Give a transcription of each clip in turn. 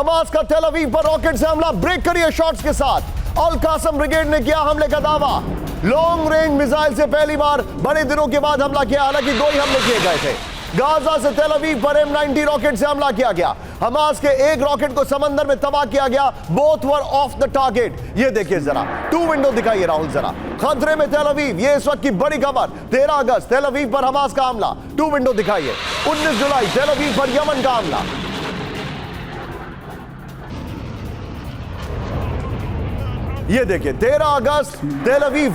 Hamas का तेल अवीव पर रॉकेट से हमला, ब्रेक करिए शॉट्स के साथ। अल कासम ब्रिगेड ने किया हमले का दावा। लॉन्ग रेंज मिसाइल से पहली बार बड़े दिनों के बाद हमला किया, हालांकि 2 ही हमले किए गए थे। गाजा से तेल अवीव पर M90 रॉकेट से हमला किया गया। हमास के एक रॉकेट को समंदर में तबाह किया गया। Both were of the target. ये देखिए जरा 2 विंडो दिखाइए राहुल जरा। खतरे में तेल अवीव, ये इस वक्त की बड़ी खबर। 13 अगस्त तेल अवीव पर हमास का हमला। 2 विंडो दिखाइए। 19 जुलाई तेल अवीव पर यमन का हमला। ये देखिए 13 अगस्त तेल अवीव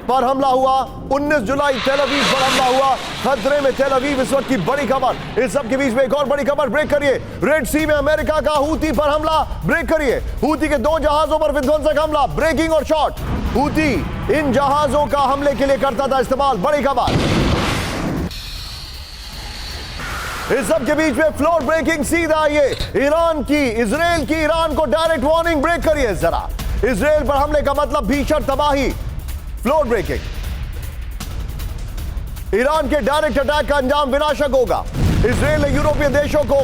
पर हमला हुआ, 19 जुलाई तेल अवीव पर हमला हुआ। खतरे में तेल अवीव, इस वक्त की बड़ी खबर। इस सब के बीच में एक और बड़ी खबर, ब्रेक करिए। रेड सी में अमेरिका का हूती पर हमला, ब्रेक करिए। हूती के 2 जहाजों पर विध्वंसक हमला, ब्रेकिंग और शॉट। हूती इन जहाजों का हमले के लिए करता था इस्तेमाल, बड़ी खबर। इस सब के बीच में फ्लोर ब्रेकिंग सीधा ये ईरान की, इजराइल की ईरान को डायरेक्ट वार्निंग, ब्रेक करिए जरा। इजराइल पर हमले का मतलब भीषण तबाही, फ्लोर ब्रेकिंग। ईरान के डायरेक्ट अटैक का अंजाम विनाशक होगा। इजराइल ने यूरोपीय देशों को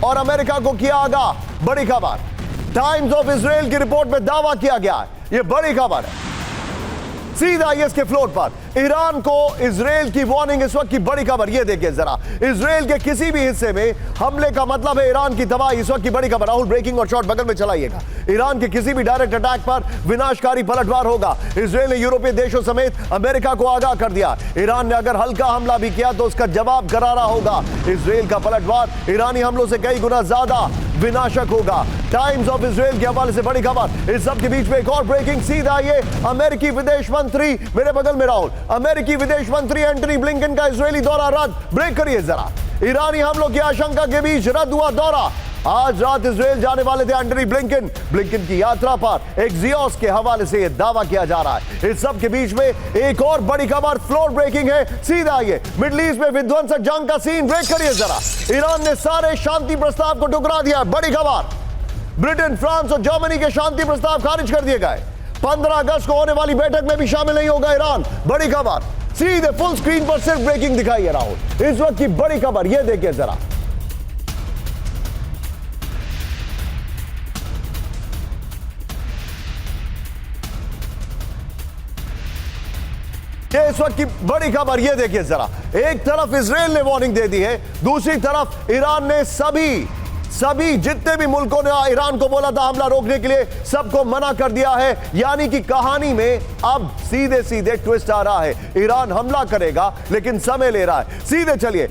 और अमेरिका को किया आगाह, बड़ी खबर। टाइम्स ऑफ इजराइल की रिपोर्ट में दावा किया गया है, यह बड़ी खबर है। सीधा इसके फ्लोर पर ईरान को इजराइल की वार्निंग, इस वक्त की बड़ी खबर। ये देखिए जरा, इजराइल के किसी भी हिस्से में हमले का मतलब है ईरान की तबाही, इस वक्त की बड़ी खबर। राहुल ब्रेकिंग और शॉट बगल में चलाइएगा। ईरान के किसी भी डायरेक्ट अटैक पर विनाशकारी पलटवार होगा। इजराइल ने यूरोपीय देशों समेत अमेरिका को आगाह कर दिया, ईरान ने अगर हल्का हमला भी किया तो उसका जवाब करारा होगा। इजराइल का पलटवार ईरानी हमलों से कई गुना ज्यादा विनाशक होगा। टाइम्स ऑफ इजराइल के हवाले से बड़ी खबर। इस सब के बीच में एक और ब्रेकिंग, सीधा ये अमेरिकी विदेश मंत्री, मेरे बगल में राहुल, अमेरिकी विदेश मंत्री एंटनी ब्लिंकन का इजरायली दौरा रद्द, ब्रेक करिए जरा। ईरानी हमलों की आशंका के बीच रद्द हुआ दौरा। आज रात इजराइल जाने वाले थे एंटनी ब्लिंकन। ब्लिंकन की यात्रा पर एक्सियोस के हवाले से यह दावा किया जा रहा है। इस सब के बीच में एक और बड़ी खबर, फ्लोर ब्रेकिंग है, सीधा ये मिडिल ईस्ट में विध्वंसक जंग का सीन, ब्रेक करिए जरा। ईरान ने सारे शांति प्रस्ताव को ठुकरा दिया, बड़ी खबर। ब्रिटेन, फ्रांस और जर्मनी के शांति प्रस्ताव खारिज कर दिए गए। 15 अगस्त को होने वाली बैठक में भी शामिल नहीं होगा ईरान, बड़ी खबर। सीधे फुल स्क्रीन पर सिर्फ ब्रेकिंग दिखाई है राहुल, इस वक्त की बड़ी खबर। यह देखिए जरा, ये इस वक्त की बड़ी खबर। यह देखिए जरा, एक तरफ इजराइल ने वार्निंग दे दी है, दूसरी तरफ ईरान ने सभी जितने भी मुल्कों ने ईरान को बोला था हमला रोकने के लिए, सबको मना कर दिया है। यानी कि कहानी में अब सीधे सीधे ट्विस्ट आ रहा है। ईरान हमला करेगा लेकिन समय ले रहा है। सीधे चलिए,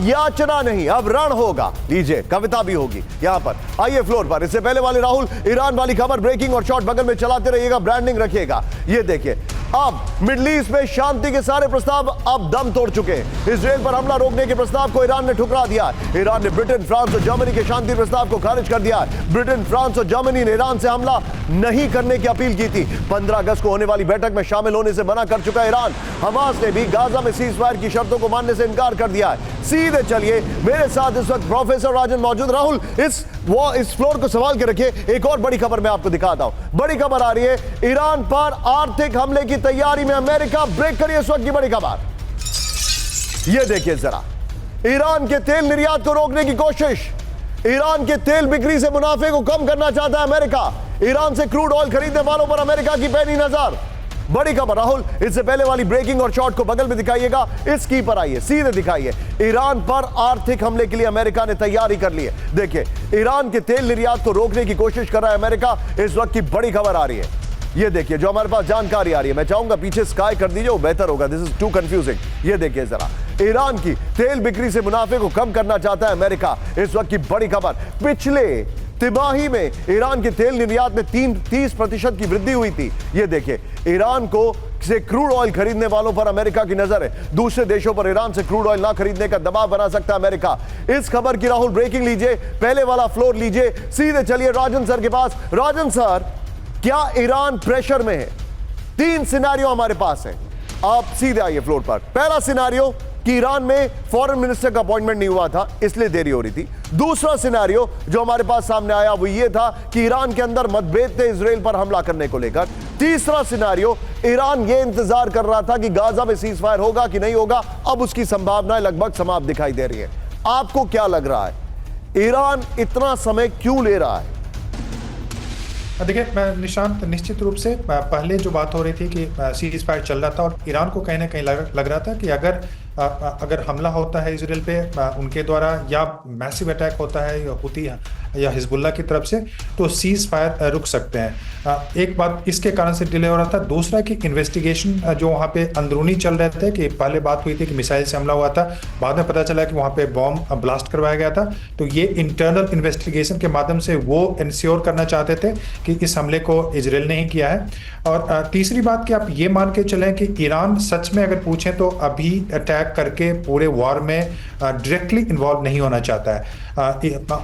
याचना नहीं अब रण होगा। लीजिए, कविता भी होगी यहां पर। आइए फ्लोर पर। इससे पहले वाले राहुल, ईरान वाली खबर, ब्रेकिंग और शॉट बगल में चलाते रहिएगा, ब्रांडिंग रखिएगा। ये देखिए, अब मिडिल ईस्ट में शांति के सारे प्रस्ताव अब दम तोड़ चुके हैं। इजराइल पर हमला रोकने के प्रस्ताव को ईरान ने ठुकरा दिया है। ईरान ने ब्रिटेन, फ्रांस और जर्मनी के शांति प्रस्ताव को खारिज कर दिया है। ब्रिटेन, फ्रांस और जर्मनी ने ईरान से हमला नहीं करने की अपील की थी। 15 अगस्त को होने वाली बैठक में शामिल होने से मना कर चुका ईरान। हमास ने भी गाजा में सीज फायर की शर्तों को मानने से इनकार कर दिया है। सीधे चलिए, मेरे साथ इस वक्त प्रोफेसर राजन मौजूद। राहुल, इस फ्लोर को संभाल के रखिए। एक और बड़ी खबर मैं आपको दिखाता हूं। बड़ी खबर आ रही है, ईरान पर आर्थिक हमले की तैयारी में अमेरिका, ब्रेक करिए इस वक्त की बड़ी खबर। यह देखिए जरा, ईरान के तेल निर्यात को रोकने की कोशिश। ईरान के तेल बिक्री से मुनाफे को कम करना चाहता है अमेरिका। ईरान से क्रूड ऑयल खरीदने वालों पर अमेरिका की पैनी नजर, बड़ी खबर। राहुल, इससे पहले वाली ब्रेकिंग और शॉट को बगल में दिखाइएगा। इस की पर आइए, सीधे दिखाइए। ईरान पर आर्थिक हमले के लिए अमेरिका ने तैयारी कर ली है। देखिए, ईरान के तेल निर्यात को रोकने की कोशिश कर रहा है अमेरिका, इस वक्त की बड़ी खबर आ रही है। ये देखिए, जो हमारे पास जानकारी आ रही है, मैं चाहूंगा पीछे स्काई कर दीजिए, वो बेहतर होगा, दिस इज टू कंफ्यूजिंग। ये देखिए जरा, ईरान की तेल बिक्री से मुनाफे को कम करना चाहता है अमेरिका, इस वक्त की बड़ी खबर। पिछले तिमाही में ईरान के तेल निर्यात में 30% की वृद्धि हुई थी। ये देखिए, ईरान को से क्रूड ऑयल खरीदने वालों पर अमेरिका की नजर है। दूसरे देशों पर ईरान से क्रूड ऑयल ना खरीदने का दबाव बना सकता है अमेरिका। इस खबर की राहुल ब्रेकिंग लीजिए, पहले वाला फ्लोर लीजिए। सीधे चलिए राजन सर के पास। राजन सर, क्या ईरान प्रेशर में है? 3 सिनेरियो हमारे पास है, आप सीधे आइए फ्लोर पर। पहला सिनेरियो कि ईरान में फॉरेन मिनिस्टर का अपॉइंटमेंट नहीं हुआ था, इसलिए देरी हो रही थी। दूसरा सिनेरियो जो हमारे पास सामने आया वो ये था कि ईरान के अंदर मतभेद थे इजराइल पर हमला करने को लेकर। तीसरा सिनेरियो, ईरान ये इंतजार कर रहा था कि गाजा में सीज फायर होगा कि नहीं होगा। अब उसकी संभावनाएं लगभग समाप्त दिखाई दे रही है। आपको क्या लग रहा है, ईरान इतना समय क्यों ले रहा है? देखिए निशांत, निश्चित रूप से पहले जो बात हो रही थी कि सीज फायर चल रहा था और ईरान को कहीं ना कहीं लग रहा था कि अगर हमला होता है इसराइल पे उनके द्वारा या मैसिव अटैक होता है या हुती या हिजबुल्लाह की तरफ से, तो सीज फायर रुक सकते हैं। एक बात इसके कारण से डिले हो रहा था। दूसरा कि इन्वेस्टिगेशन जो वहाँ पे अंदरूनी चल रहे थे, कि पहले बात हुई थी कि मिसाइल से हमला हुआ था, बाद में पता चला कि वहाँ पे बॉम्ब ब्लास्ट करवाया गया था। तो ये इंटरनल इन्वेस्टिगेशन के माध्यम से वो इंश्योर करना चाहते थे कि इस हमले को इजराइल ने ही किया है। और तीसरी बात कि आप ये मान के चलें कि ईरान सच में अगर पूछें तो अभी अटैक करके पूरे वॉर में डायरेक्टली इन्वॉल्व नहीं होना चाहता है,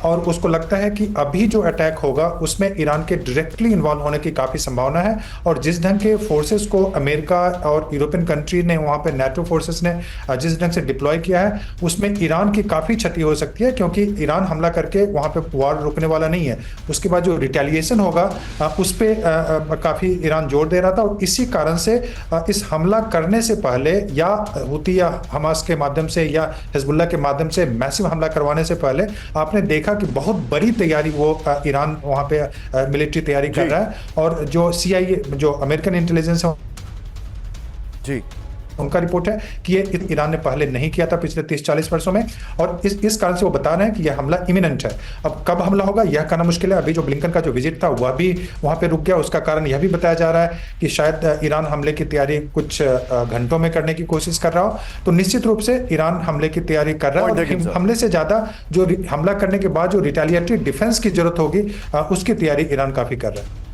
और उसको लगता है कि अभी जो अटैक होगा उसमें ईरान के डायरेक्टली इन्वॉल्व होने की काफ़ी संभावना है। और जिस ढंग के फोर्सेस को अमेरिका और यूरोपियन कंट्री ने वहाँ पे नेटो फोर्सेस ने जिस ढंग से डिप्लॉय किया है, उसमें ईरान की काफ़ी क्षति हो सकती है, क्योंकि ईरान हमला करके वहाँ पे वॉर रुकने वाला नहीं है। उसके बाद जो रिटेलिएशन होगा उस पर काफ़ी ईरान जोर दे रहा था। और इसी कारण से इस हमला करने से पहले या हुती या हमास के माध्यम से या हिजबुल्लाह के माध्यम से मैसिव हमला करवाने से पहले आपने देखा कि बहुत बड़ी तैयारी वो ईरान वहाँ पे मिलिट्री तैयारी कर रहा है। और जो CIA जो अमेरिकन इंटेलिजेंस है जी, उनका रिपोर्ट है कि ये ईरान ने पहले नहीं किया था पिछले 30-40 वर्षों में, और इस कारण से वो बता रहे हैं कि यह हमला इमिनेंट है। अब कब हमला होगा यह कहना मुश्किल है। अभी जो ब्लिंकन का जो विजिट था वह भी वहां पे रुक गया। उसका कारण यह भी बताया जा रहा है कि शायद ईरान हमले की तैयारी कुछ घंटों में करने की कोशिश कर रहा हो। तो निश्चित रूप से ईरान हमले की तैयारी कर रहा है, और हमले से ज्यादा जो हमला करने के बाद जो रिटेलिएटरी डिफेंस की जरूरत होगी उसकी तैयारी ईरान काफी कर रहा है।